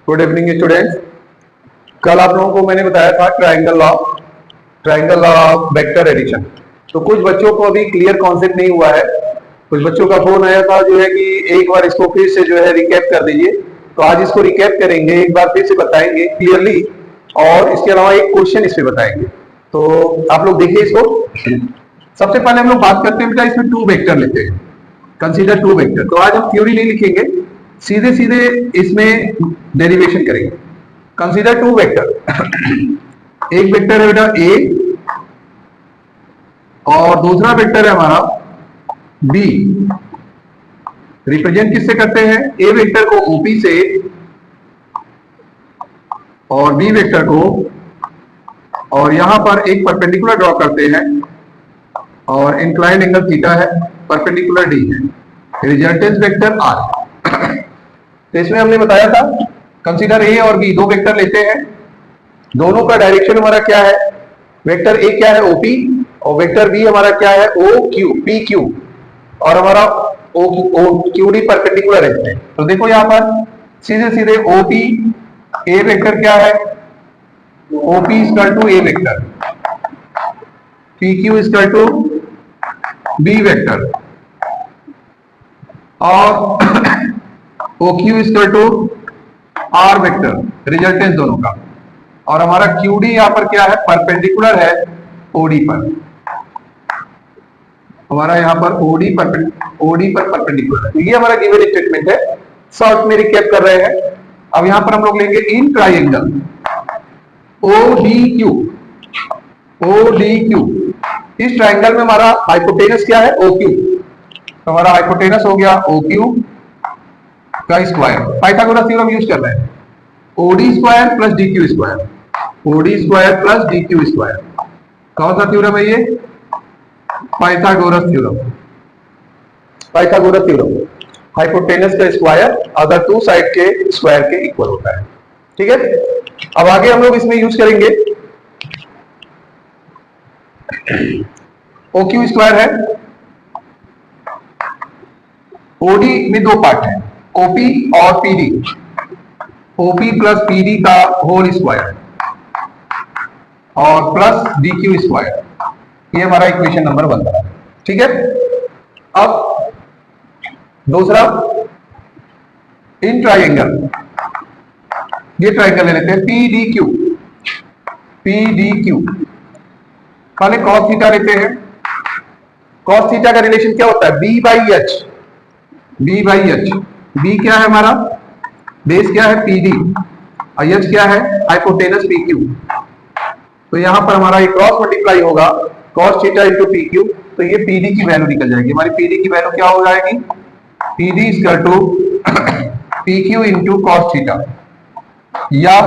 Good evening students. कल आप लोगों को मैंने बताया था triangle law of vector addition. तो कुछ बच्चों को अभी क्लियर कॉन्सेप्ट नहीं हुआ है। कुछ बच्चों का फोन आया था जो है कि एक बार इसको फिर से जो है रिकैप कर दीजिए। तो आज इसको रिकैप करेंगे, एक बार फिर से बताएंगे क्लियरली, और इसके अलावा एक क्वेश्चन इस पे बताएंगे। तो आप लोग देखिए इसको। सबसे पहले हम लोग बात करते हैं बेटा, इसमें टू वेक्टर लेते हैं, कंसीडर टू वेक्टर। तो आज हम थ्योरी नहीं लिखेंगे, सीधे सीधे इसमें डेरिवेशन करेंगे। Consider two vector. एक वेक्टर है बेटा ए और दूसरा वेक्टर है हमारा बी। रिप्रेजेंट किससे करते हैं? ए वेक्टर को ओपी से और बी वेक्टर को, और यहां पर एक परपेंडिकुलर ड्रॉ करते हैं और इंक्लाइंड एंगल थीटा है, परपेंडिकुलर डी है, रिजल्टेंट वेक्टर आर। तो इसमें हमने बताया था कंसीडर ए और बी, दो वेक्टर लेते हैं, दोनों का डायरेक्शन हमारा क्या है? वेक्टर ए क्या है? ओपी, और वेक्टर बी हमारा क्या है? ओ क्यू, पी क्यू, और हमारा ओ क्यू डी परपेंडिकुलर है। तो देखो यहां पर सीधे सीधे ओपी ए वेक्टर क्या है? OP equal to A vector, P Q equal to B vector, और O Q equal to R vector, resultants दोनों का। और हमारा क्यू डी यहां पर क्या है? परपेंडिकुलर है ओडी पर। हमारा यहां पर ओडी पर परपेंडिकुलर है। ये हमारा गिवन स्टेटमेंट है। शॉर्ट में रिकैप कर रहे हैं। अब यहां पर हम लोग लेंगे इन ट्राइंगल ODQ। इस ट्राइंगल में हमारा हाइपोटेनस क्या है? OQ। तो हमारा हाइपोटेनस हो गया OQ का स्क्वायर। पाइथागोरस थ्योरम यूज कर रहे हैं। OD square plus DQ square, OD square plus DQ square. कौन सा थ्योरम है ये? Pythagoras theorem. हाइपोटेनस का स्क्वायर अगर टू साइड के स्क्वायर के इक्वल होता है। ठीक है, अब आगे हम लोग इसमें यूज करेंगे OQ स्क्वायर है। OD में दो पार्ट है, OP और PD। OP प्लस PD का होल स्क्वायर और प्लस DQ स्क्वायर। ये हमारा इक्वेशन नंबर 1 बना। ठीक है, अब दूसरा इन ट्राइंगल, ये ट्राइंगल ले लेते हैं PDQ। पहले cos थीटा लेते हैं। cos थीटा का रिलेशन क्या होता है? B by H. B क्या है हमारा? बेस क्या है? PD, और H क्या है? Hypotenuse PQ। तो यहां पर हमारा एक क्रॉस मल्टीप्लाई होगा cos थीटा इंटू PQ। तो ये PD की वैल्यू निकल जाएगी। हमारी PD की वैल्यू क्या हो जाएगी? PD equal to PQ into cos theta, या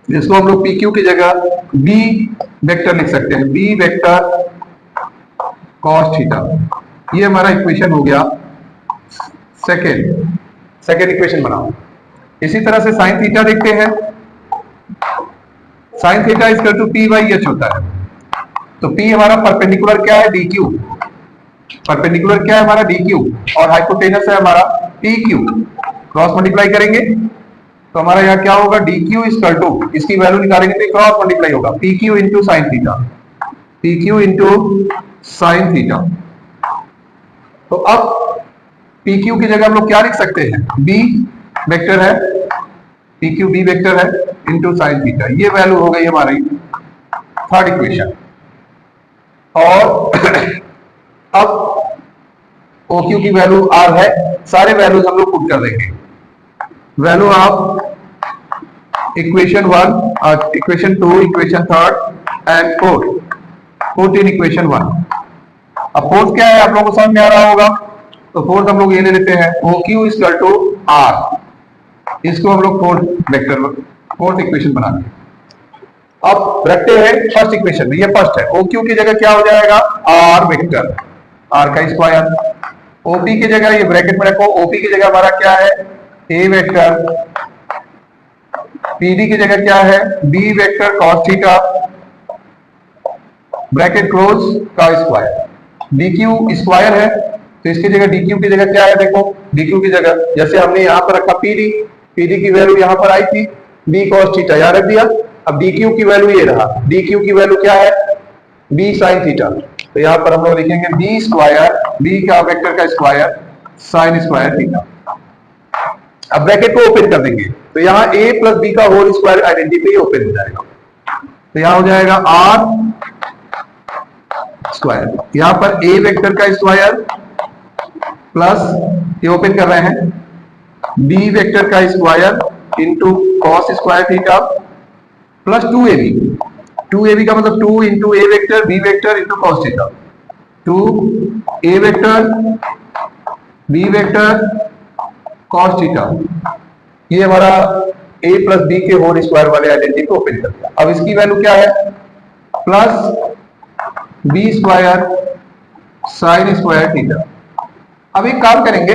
जिसको हम लोग PQ की जगह B वेक्टर लिख सकते हैं, B वेक्टर cos थीटा। ये हमारा इक्वेशन हो गया सेकेंड इक्वेशन बनाओ। इसी तरह से साइन थीटा देखते हैं। Sine theta equal to P by H होता है। तो P हमारा परपेंडिकुलर क्या है? DQ। परपेंडिकुलर क्या है हमारा? DQ, और हाइपोटेनस है हमारा PQ। क्रॉस मल्टीप्लाई करेंगे तो हमारा यहाँ क्या होगा? DQ इक्वल टू, इसकी वैल्यू निकालेंगे तो क्रॉस मल्टीप्लाई होगा PQ into sine theta, PQ into sine theta. तो अब PQ की जगह हम लोग क्या लिख सकते हैं? B वेक्टर है, PQ B वेक्टर है इंटू साइन थीटा। ये वैल्यू हो गई हमारी थर्ड इक्वेशन। और अब OQ की वैल्यू R है। सारे वैल्यूज हम लोग पुट कर देंगे। Value of equation 1, equation 2, equation 3 and 4 in equation 1। अब फोर्थ क्या है आप लोगों को समझ में आ रहा होगा। तो फोर्थ हम लोग ये ले लेते हैं OQ इक्वल टू R। इसको हम लोग फोर्थ इक्वेशन बनाते हैं। अब रखते हैं फर्स्ट इक्वेशन में, ये फर्स्ट है। OQ की जगह क्या हो जाएगा? R वेक्टर, R का स्क्वायर। OP की जगह ये ब्रैकेट में रखो, OP की जगह हमारा क्या है? A vector. PD की जगह क्या है? B vector cos theta, bracket close का स्क्वायर। DQ स्क्वायर है तो इसकी जगह DQ की जगह क्या है? देखो DQ की जगह जैसे हमने यहां पर रखा PD, पीडी की वैल्यू यहां पर आई थी, बी कॉस थीटा यहां रख दिया। अब डी क्यू की वैल्यू ये रहा, डी क्यू की वैल्यू क्या है, बी साइन थीटा। तो यहां पर हम लोग लिखेंगे बी स्क्वायर, बी का वेक्टर का स्क्वायर साइन स्क्वायर थीटा। अब ब्रैकेट को ओपन कर देंगे तो यहां a प्लस बी का होल स्क्वायर आइडेंटिटी ओपन हो जाएगा। तो यहां हो जाएगा r स्क्वायर, यहां पर a वेक्टर का स्क्वायर प्लस ये ओपन कर रहे हैं b वेक्टर का square into cos square theta plus 2ab। 2ab का मतलब 2 into A vector B vector into cos theta, 2 a vector B vector cos theta. ये हमारा a प्लस बी के होल स्क्वायर वाले आइडेंटिटी को ओपन कर दिया। अब इसकी वैल्यू क्या है, plus B square sine square theta. अब एक काम करेंगे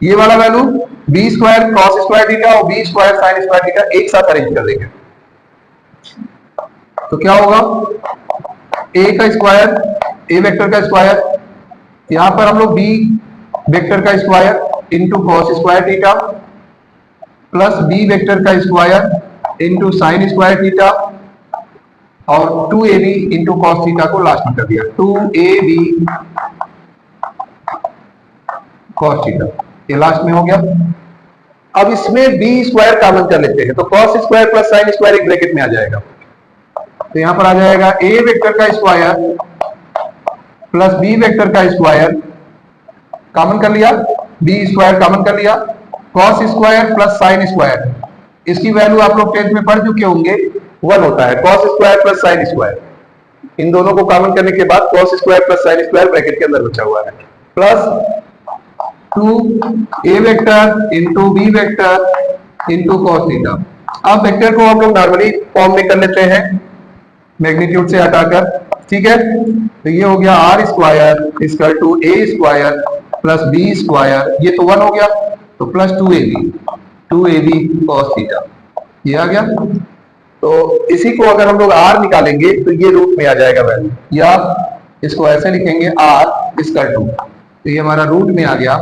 ये वाला value B square cos square theta और B square sine square theta एक साथ अरेंज कर देंगे। तो क्या होगा, a का स्क्वायर a वेक्टर का स्क्वायर, यहां पर हम लोग b वेक्टर का square into cos square theta plus b vector का square into sine square theta और 2ab इंटू कॉस थीटा को लास्ट में कर दिया, 2ab कॉस थीटा, ये लास्ट में हो गया। अब इसमें b स्क्वायर कॉमन कर लेते हैं तो cos square plus sine square एक ब्रैकेट में आ जाएगा। तो यहां पर आ जाएगा a वेक्टर का स्क्वायर प्लस b वेक्टर का स्क्वायर कॉमन कर लिया, b स्क्वायर कॉमन कर लिया, cos square plus sine square, इसकी वैल्यू आप लोग 10th में पढ़ चुके होंगे 1 होता है, cos square plus sine square. इन दोनों को कॉमन करने के बाद cos square plus sine square bracket के अंदर बचा हुआ है, plus 2a vector into B vector into cos theta. अब वेक्टर को हम लोग नॉर्मली फॉर्म में कर लेते हैं मैग्नीट्यूड से हटाकर, ठीक है। तो ये हो गया R square equal to A square plus B square, ये तो 1 हो गया, तो प्लस 2ab कॉस थीटा, ये आ गया। तो इसी को अगर हम लोग r निकालेंगे तो ये रूट में आ जाएगा वैल्यू, या इसको ऐसे लिखेंगे r इक्वल टू, तो ये हमारा रूट में आ गया,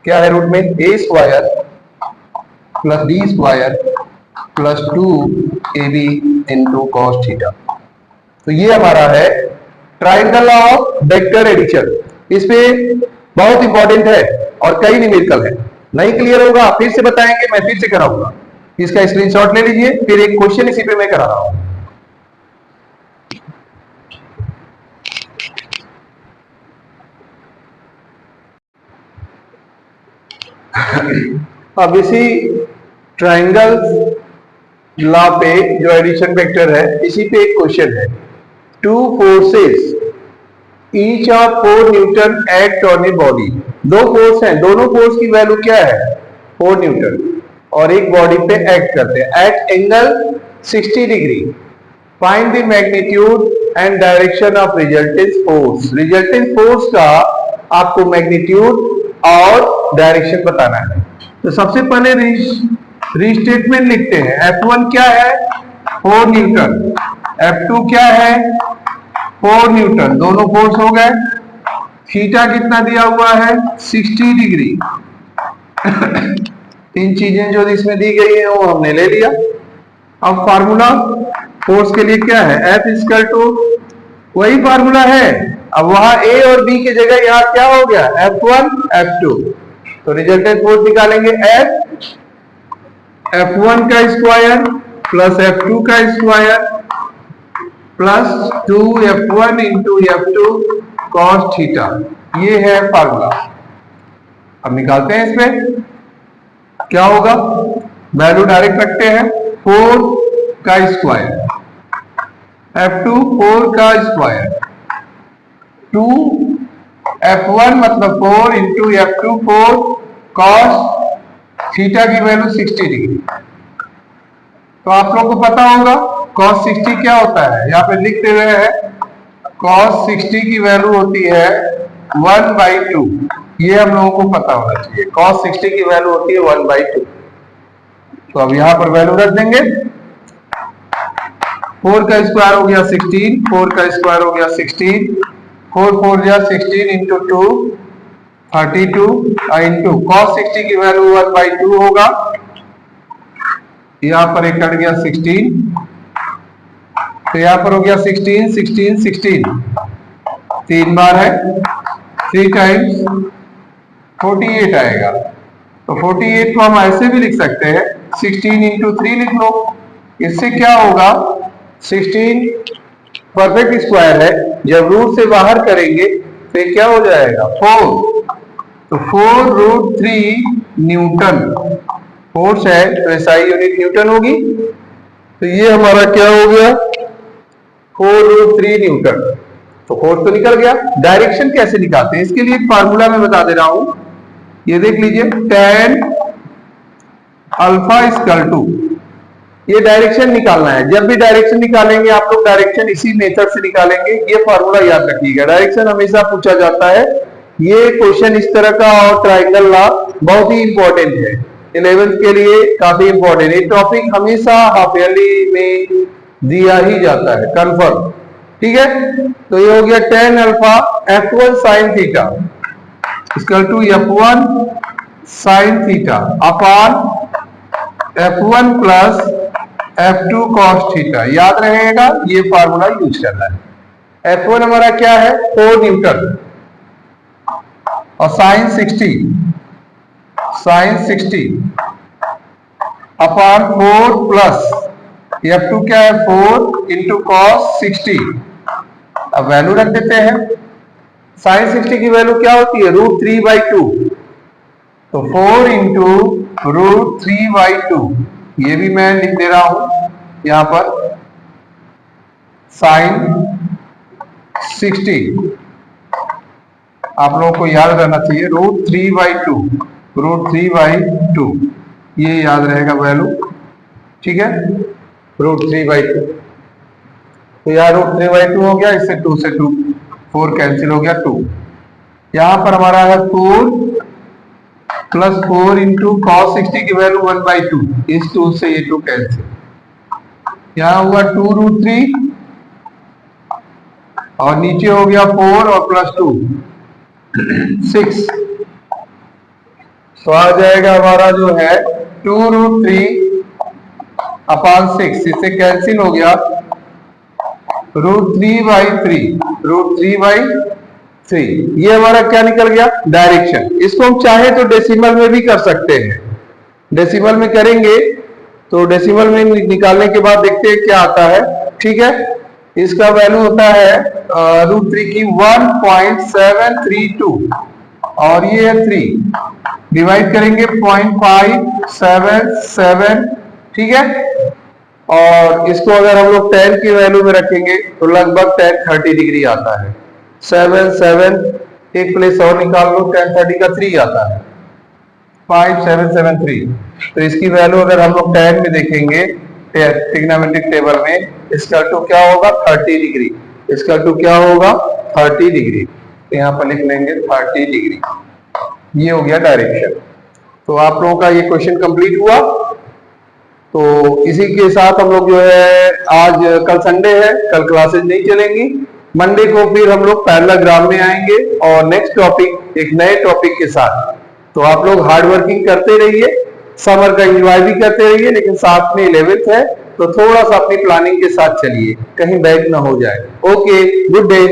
क्या है रूट में, a square plus B square plus 2ab into cos theta. तो ये हमारा है ट्राइंगल ऑफ वेक्टर एडिशन। इसमें बहुत इंपॉर्टेंट है और कई न्यूमेरिकल है, नहीं क्लियर होगा फिर से बताएंगे, मैं फिर से कराऊंगा, इसका स्क्रीनशॉट ले लीजिए, फिर एक क्वेश्चन इसी पे मैं करा रहा हूं। अब इसी ट्राइंगल लॉ पे जो एडिशन वेक्टर है इसी पे एक क्वेश्चन है, two forces each of 4 Newton act on a body. दो फोर्स हैं, दोनों फोर्स की वैल्यू क्या है, 4 न्यूटन, और एक बॉडी पे एक्ट करते हैं at angle 60 degree. Find the magnitude and direction of resultant force. Resultant force का आपको मैग्नीट्यूड और डायरेक्शन बताना है। तो सबसे पहले रीस्टेटमेंट लिखते हैं, F1 क्या है, 4 न्यूटन, F2 क्या है, 4 न्यूटन, दोनों फोर्स हो गए। थीटा कितना दिया हुआ है, 60 डिग्री। तीन चीजें जो इसमें दी गई है वो हमने ले लिया। अब फार्मूला फोर्स के लिए क्या है, F इक्वल टू, वही फार्मूला है, अब वहां A और B की जगह यहाँ क्या हो गया, F1 F2। तो रिजल्टेंट फोर्स निकालेंगे, F1 का स्क्वायर प्लस F2 का square plus 2F1 into F2 cos theta, ये है फार्मूला। अब निकालते हैं इसमें क्या होगा, वैल्यू डायरेक्ट रखते हैं, 4 का स्क्वायर F2 4 का स्क्वायर 2F1 मतलब 4 इंटू F2 4 कॉस थीटा की वैल्यू 60 डिग्री। तो आप लोग को पता होगा cos 60 क्या होता है, यहाँ पे लिखते हुए है cos 60 की वैल्यू होती है 1/2, ये हम लोगों को पता होना चाहिए, cos 60 की वैल्यू होती है 1/2। तो अब यहाँ पर वैल्यू रख देंगे, 4 का स्क्वायर हो गया 16, 4 का स्क्वायर हो गया 16, 4 4 जा 16 इंटू 2 32 इंटू cos 60 की वैल्यू 1/2 होगा। यहां पर एक कट गया 16, तो यहां पर हो गया 16 16 16, 3 बार है, 3 टाइम्स 48 आएगा। तो 48 को हम ऐसे भी लिख सकते हैं, 16 इंटू 3 लिख लो। इससे क्या होगा, 16 परफेक्ट स्क्वायर है, जब रूट से बाहर करेंगे तो क्या हो जाएगा 4, तो 4√3 न्यूटन फोर्स है, तो एसआई यूनिट न्यूटन होगी। तो ये हमारा क्या हो गया 4√3 न्यूटन। तो फोर्स तो निकल गया। डायरेक्शन कैसे निकालते हैं, इसके लिए एक फार्मूला मैं बता दे रहा हूं, ये देख लीजिए, tan अल्फा इक्वल टू, ये डायरेक्शन निकालना है। जब भी डायरेक्शन निकालेंगे आप लोग डायरेक्शन इसी मेथड से निकालेंगे, ये फार्मूला याद रखिएगा। डायरेक्शन हमेशा पूछा जाता है, ये क्वेश्चन इस तरह का और ट्राइंगल लॉ बहुत ही इंपॉर्टेंट है, 11th के लिए काफी इंपॉर्टेंट। ये टॉपिक हमेशा हाफ ईयरली में दिया ही जाता है, कंफर्म। ठीक है, तो ये हो गया tan alpha f1 sin theta equal to f1 sin theta upon f1 plus f2 cos theta. याद रहेगा, ये फार्मूला यूज करना है। f1 हमारा क्या है 4 न्यूटन और sin 60 अपॉन 4 प्लस f2 क्या है 4 इंटू cos 60। अब वैल्यू रख देते हैं, sin 60 की वैल्यू क्या होती है √3/2, तो 4 इंटू √3/2, ये भी मैं लिख दे रहा हूं यहां पर sin 60। आप लोगों को याद रहना चाहिए √3/2, ये याद रहेगा वैल्यू। ठीक है, √3/2, तो यार √3/2 हो गया, इससे 2 से 2 4 कैंसिल हो गया 2। यहां पर हमारा है 4 प्लस 4 इंटू cos 60 की वैल्यू 1/2, इस 2 से ये 2 कैंसिल, यहां हुआ 2√3 और नीचे हो गया 4 और प्लस 2 6, तो आ जाएगा हमारा जो है 2√3 अपॉन 6, इससे कैंसिल हो गया √3/3, ये हमारा क्या निकल गया डायरेक्शन। इसको हम चाहे तो डेसिमल में भी कर सकते हैं, डेसिमल में करेंगे तो डेसिमल में निकालने के बाद देखते हैं क्या आता है। ठीक है, इसका वैल्यू होता है √3 की 1.732 और ये है 3, डिवाइड करेंगे 0.577। ठीक है, और इसको अगर हम लोग tan की वैल्यू में रखेंगे तो लगभग tan 30 डिग्री आता है। 7 एक प्लेस और निकाल लो, tan 30 का 3 आता है, 5773। तो इसकी वैल्यू अगर हम लोग tan में देखेंगे ट्रिग्नोमेट्रिक टेबल में, इसका टू क्या होगा 30 डिग्री, इसका टू क्या होगा 30 डिग्री, तो यहाँ पर लिख लेंगे 30 डिग्री। ये हो गया डायरेक्शन। तो आप लोगों का ये क्वेश्चन कंप्लीट हुआ। तो इसी के साथ हम लोग जो है, आज कल संडे है, कल क्लासेस नहीं चलेंगी, मंडे को फिर हम लोग पैरेललोग्राम में आएंगे और नेक्स्ट टॉपिक एक नए टॉपिक के साथ। तो आप लोग हार्ड वर्किंग करते रहिए, समर का एंजॉय भी करते रहिए, लेकिन साथ में 11th है तो थोड़ा सा अपनी प्लानिंग के साथ चलिए, कहीं बैक ना हो जाए। Okay, good day.